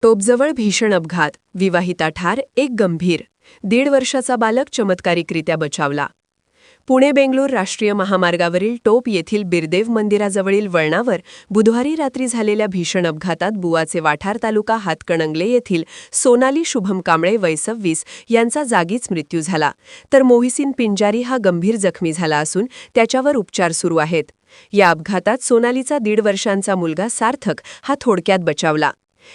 टोपजवळ भीषण अपघात, विवाहिता ठार, एक गंभीर. 1.5 वर्षाचा बालक चमत्कारिकरित्या बचावला. पुणे-बेंगलोर राष्ट्रीय महामार्गावरील टोप येथील बिरदेव मंदिराजवळील वळणावर बुधवारी रात्री झालेल्या भीषण अपघातात बुवाचे वाठार तालुका हातकणंगले येथील सोनाली शुभम कांबळे वय 26 यांचा जागीच मृत्यू झाला, तर मोहसिन पिंजारी हा गंभीर जखमी झाला असून त्याच्यावर उपचार सुरू आहेत. या अपघातात सोनालीचा 1.5 वर्षांचा मुलगा सार्थक हा थोडक्यात बचावला.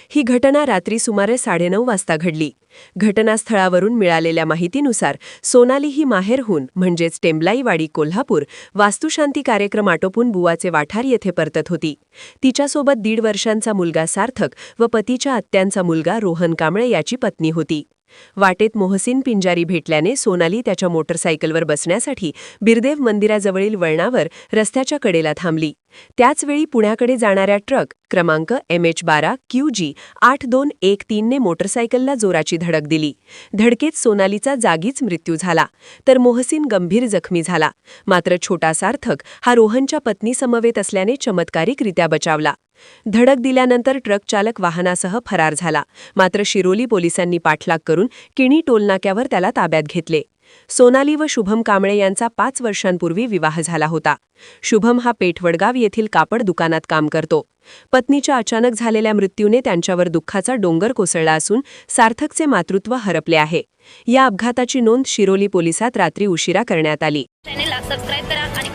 ही घटना रात्री सुमारे 9:30 वाजता घडली. घटनास्थळावरून मिळालेल्या माहितीनुसार सोनाली ही माहेरहून म्हणजेच टेंबलाईवाडी कोल्हापूर वास्तुशांती कार्यक्रम आटोपून बुवाचे वाठार येथे परतत होती. तिच्यासोबत 1.5 वर्षांचा मुलगा सार्थक व पतीच्या आत्यांचा मुलगा रोहन कांबळे याची पत्नी होती. वाटेत मोहसिन पिंजारी भेटल्याने सोनाली त्याच्या मोटरसायकलवर बसण्यासाठी बिरदेव मंदिराजवळील वळणावर रस्त्याच्या कडेला थांबली. त्याचवेळी पुण्याकडे जाणाऱ्या ट्रक क्रमांक MH12 QG 8213 ने मोटरसायकलला जोराची धडक दिली. धडकेत सोनालीचा जागीच मृत्यू झाला, तर मोहसिन गंभीर जखमी झाला. मात्र छोटा सार्थक हा रोहनच्या पत्नीसमवेत असल्याने चमत्कारिकरित्या बचावला. धडक दिल्यानंतर ट्रक चालक वाहनासह फरार झाला, मात्र शिरोली पोलिसांनी पाठलाग करून किणी टोलनाक्यावर त्याला ताब्यात घेतले. सोनाली व शुभम कांबळे यांचा 5 वर्षांपूर्वी विवाह झाला होता. शुभम हा पेठवडगाव येथील कापड दुकानात काम करतो. पत्नीच्या अचानक झालेल्या मृत्यूने त्यांच्यावर दुःखाचा डोंगर कोसळला असून सार्थकचे मातृत्व हरपले आहे. या अपघाताची नोंद शिरोली पोलिसात रात्री उशिरा करण्यात आली. चॅनेलला सबस्क्राइब करा आणि